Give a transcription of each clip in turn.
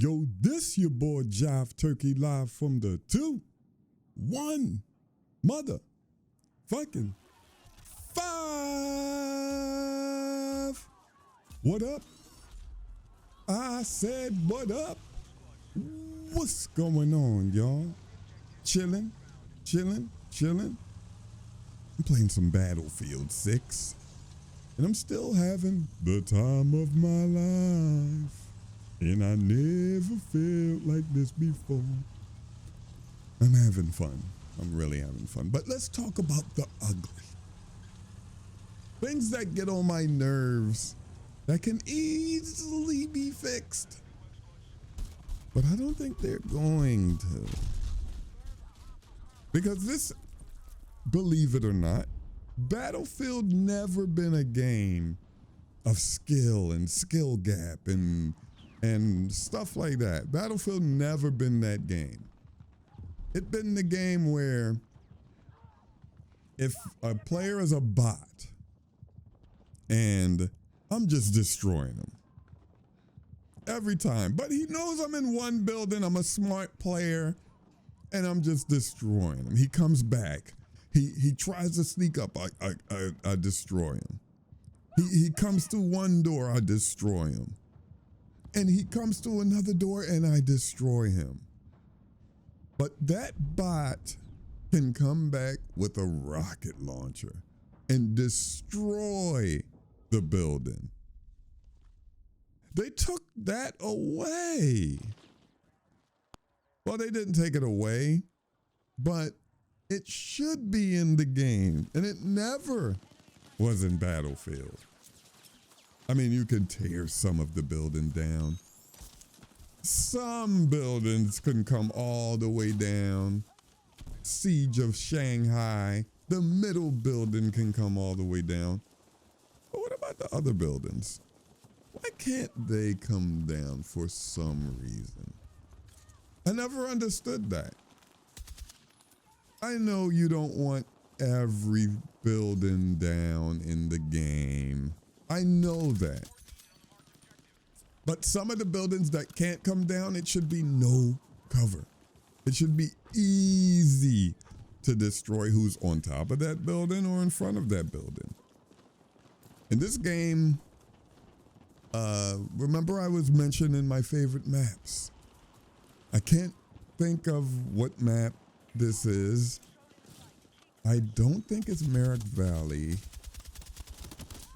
Yo, this your boy Jive Turkey live from the 2-1 mother fucking 5. What up? I said what up? What's going on, y'all? Chilling. I'm playing some Battlefield 6. And I'm still having the time of my life. And I never felt like this before. I'm having fun. I'm really having fun. But let's talk about the ugly. Things that get on my nerves that can easily be fixed. But I don't think they're going to. Because this, believe it or not, Battlefield never been a game of skill and skill gap and stuff like that. Battlefield never been that game. It been the game where if a player is a bot and I'm just destroying him every time, but he knows I'm in one building, I'm a smart player, and I'm just destroying him. He comes back. He tries to sneak up, I destroy him. He comes to one door, I destroy him. And he comes to another door and I destroy him. But that bot can come back with a rocket launcher and destroy the building. They took that away. Well, they didn't take it away, but it should be in the game, and it never was in Battlefield. I mean, you can tear some of the building down. Some buildings can come all the way down. Siege of Shanghai, the middle building can come all the way down. But what about the other buildings? Why can't they come down for some reason? I never understood that. I know you don't want every building down in the game. I know that. But some of the buildings that can't come down, it should be no cover. It should be easy to destroy who's on top of that building or in front of that building. In this game, remember I was mentioning my favorite maps. I can't think of what map this is. I don't think it's Merrick Valley.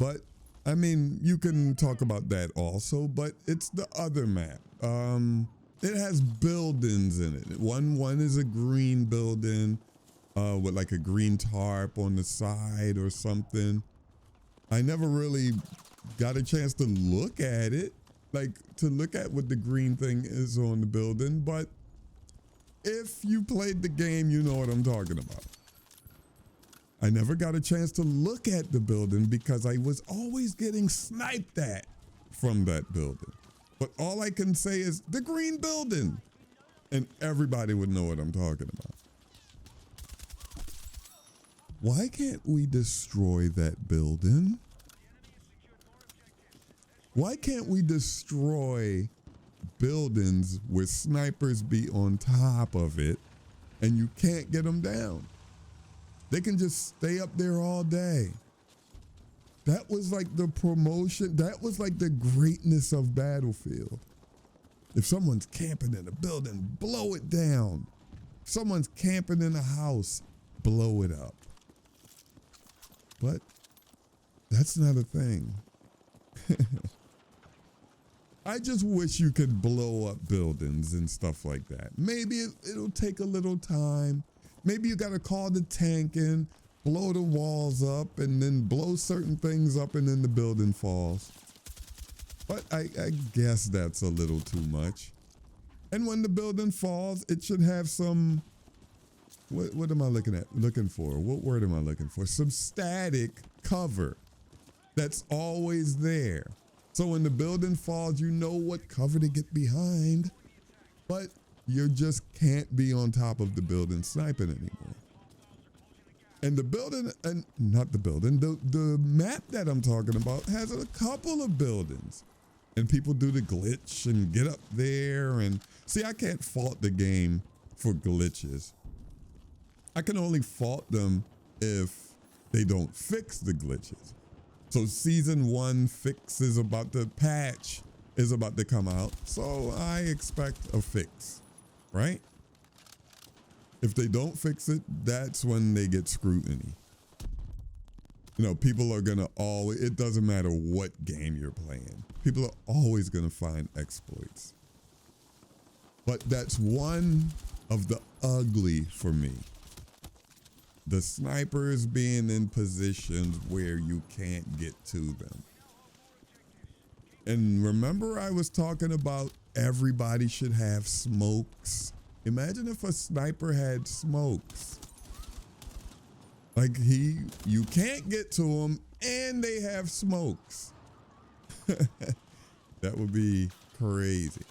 But, I mean, you can talk about that also, but it's the other map. It has buildings in it. One is a green building with like a green tarp on the side or something. I never really got a chance to look at it, like to look at what the green thing is on the building, but if you played the game, you know what I'm talking about. I never got a chance to look at the building because I was always getting sniped at from that building. But all I can say is the green building, and everybody would know what I'm talking about. Why can't we destroy that building? Why can't we destroy buildings where snipers be on top of it and you can't get them down? They can just stay up there all day. That was like the promotion. That was like the greatness of Battlefield. If someone's camping in a building, blow it down. If someone's camping in a house, blow it up. But that's not a thing. I just wish you could blow up buildings and stuff like that. Maybe it'll take a little time. Maybe you gotta call the tank in, blow the walls up, and then blow certain things up and then the building falls. But I guess that's a little too much. And when the building falls, it should have some, what am I looking for? What word am I looking for? Some static cover that's always there. So when the building falls, you know what cover to get behind, but you just can't be on top of the building sniping anymore. And the building, and not the building, the map that I'm talking about has a couple of buildings. And people do the glitch and get up there. And see, I can't fault the game for glitches. I can only fault them if they don't fix the glitches. So season 1 fix is about to patch is about to come out. So I expect a fix, right? If they don't fix it, that's when they get scrutiny. You know, people are gonna always, it doesn't matter what game you're playing. People are always gonna find exploits. But that's one of the ugly for me. The snipers being in positions where you can't get to them. And remember I was talking about everybody should have smokes. Imagine if a sniper had smokes. Like you can't get to them and they have smokes. That would be crazy.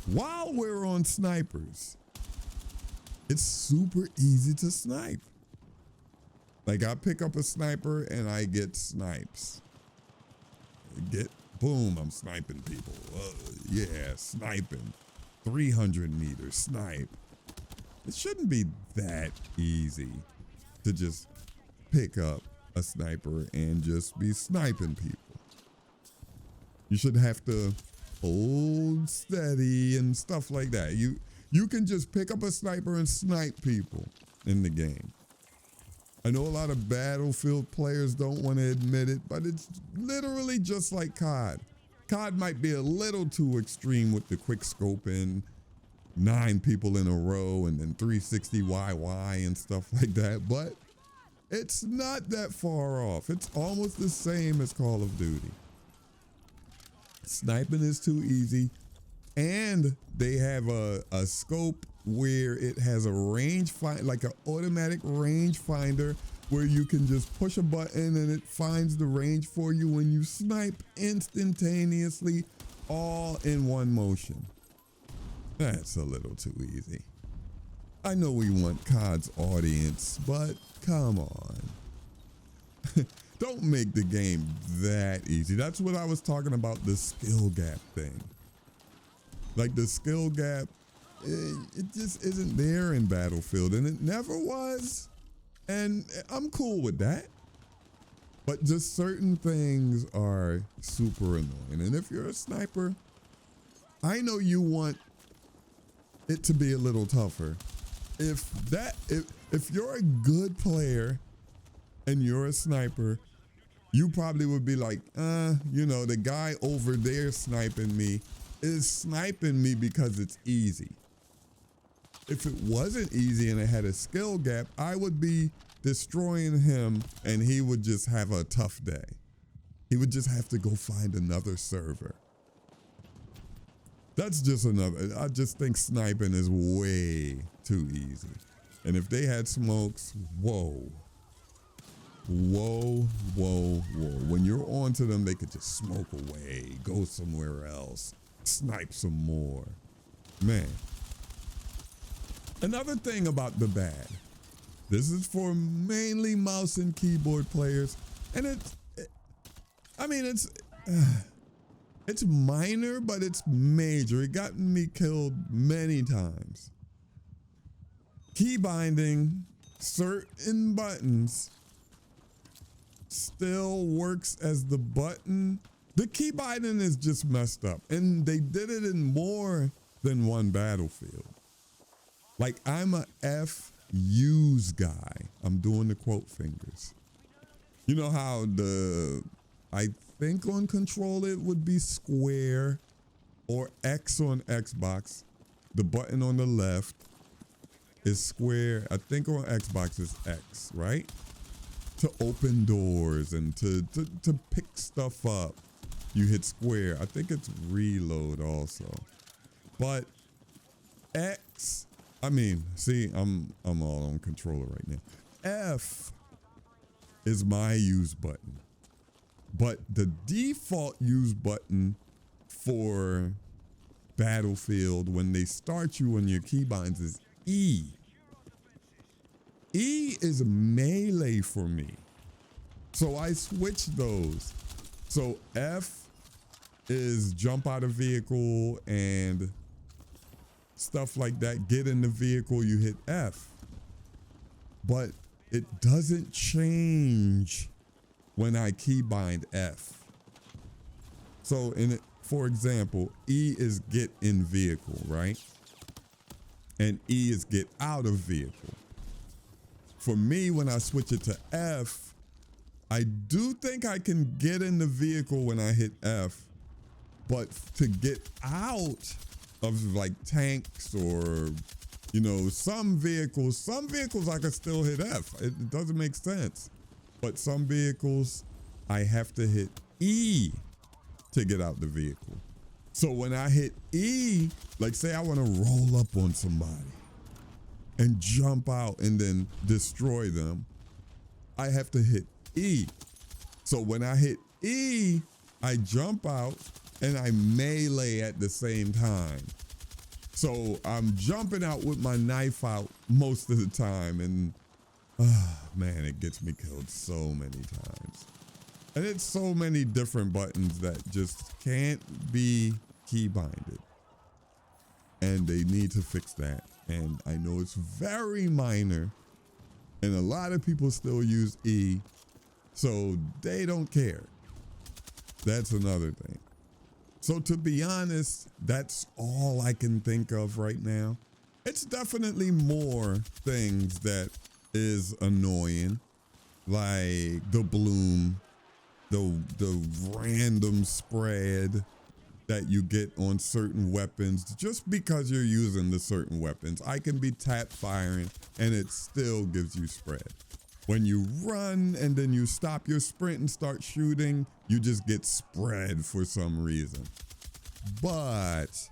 While we're on snipers, it's super easy to snipe. Like I pick up a sniper and I get snipes. Boom, I'm sniping people. Yeah, sniping. 300 meters, snipe. It shouldn't be that easy to just pick up a sniper and just be sniping people. You should have to hold steady and stuff like that. You can just pick up a sniper and snipe people in the game. I know a lot of Battlefield players don't want to admit it, but it's literally just like COD. COD might be a little too extreme with the quick scoping, 9 people in a row and then 360 YY and stuff like that, but it's not that far off. It's almost the same as Call of Duty. Sniping is too easy, and they have a scope where it has a range find, like an automatic range finder, where you can just push a button and it finds the range for you when you snipe instantaneously, all in one motion. That's a little too easy. I know we want COD's audience, but come on. Don't make the game that easy. That's what I was talking about, the skill gap thing. Like the skill gap, it just isn't there in Battlefield, and it never was. And I'm cool with that. But just certain things are super annoying. And if you're a sniper, I know you want it to be a little tougher. If you're a good player and you're a sniper, you probably would be like, you know, the guy over there sniping me is sniping me because it's easy. If it wasn't easy and it had a skill gap, I would be destroying him and he would just have a tough day. He would just have to go find another server. That's just another, I just think sniping is way too easy. And if they had smokes, whoa. Whoa, whoa, whoa. When you're onto them, they could just smoke away, go somewhere else, snipe some more. Man. Another thing about the bad, this is for mainly mouse and keyboard players, and it's minor, but it's major. It got me killed many times. Key binding certain buttons still works as the button. The key binding is just messed up, and they did it in more than one Battlefield. Like, I'm a F-use guy. I'm doing the quote fingers. You know how I think on control it would be square, or X on Xbox. The button on the left is square. I think on Xbox is X, right? To open doors and to pick stuff up, you hit square. I think it's reload also. But X, see, I'm all on controller right now. F is my use button. But the default use button for Battlefield when they start you on your keybinds is E. E is melee for me. So I switched those. So F is jump out of vehicle and stuff like that. Get in the vehicle, you hit F. But it doesn't change when I keybind F. So for example, E is get in vehicle, right? And E is get out of vehicle. For me, when I switch it to F, I do think I can get in the vehicle when I hit F, but to get out of like tanks or, you know, some vehicles I can still hit F. It doesn't make sense. But some vehicles I have to hit E to get out the vehicle. So when I hit E, like say I want to roll up on somebody and jump out and then destroy them, I have to hit E. So when I hit E, I jump out and I melee at the same time. So I'm jumping out with my knife out most of the time, and man, it gets me killed so many times. And it's so many different buttons that just can't be keybinded. And they need to fix that. And I know it's very minor, and a lot of people still use E, so they don't care. That's another thing. So to be honest, that's all I can think of right now. It's definitely more things that is annoying, like the bloom, the random spread that you get on certain weapons just because you're using the certain weapons. I can be tap firing and it still gives you spread. When you run and then you stop your sprint and start shooting, you just get spread for some reason. But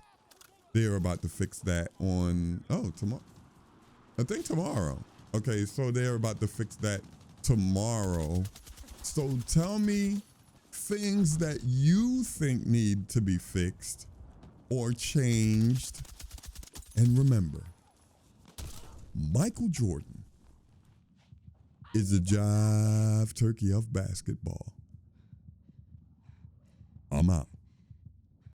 they're about to fix that on, tomorrow. I think tomorrow. Okay, so they're about to fix that tomorrow. So tell me things that you think need to be fixed or changed. And remember, Michael Jordan is a jive turkey of basketball.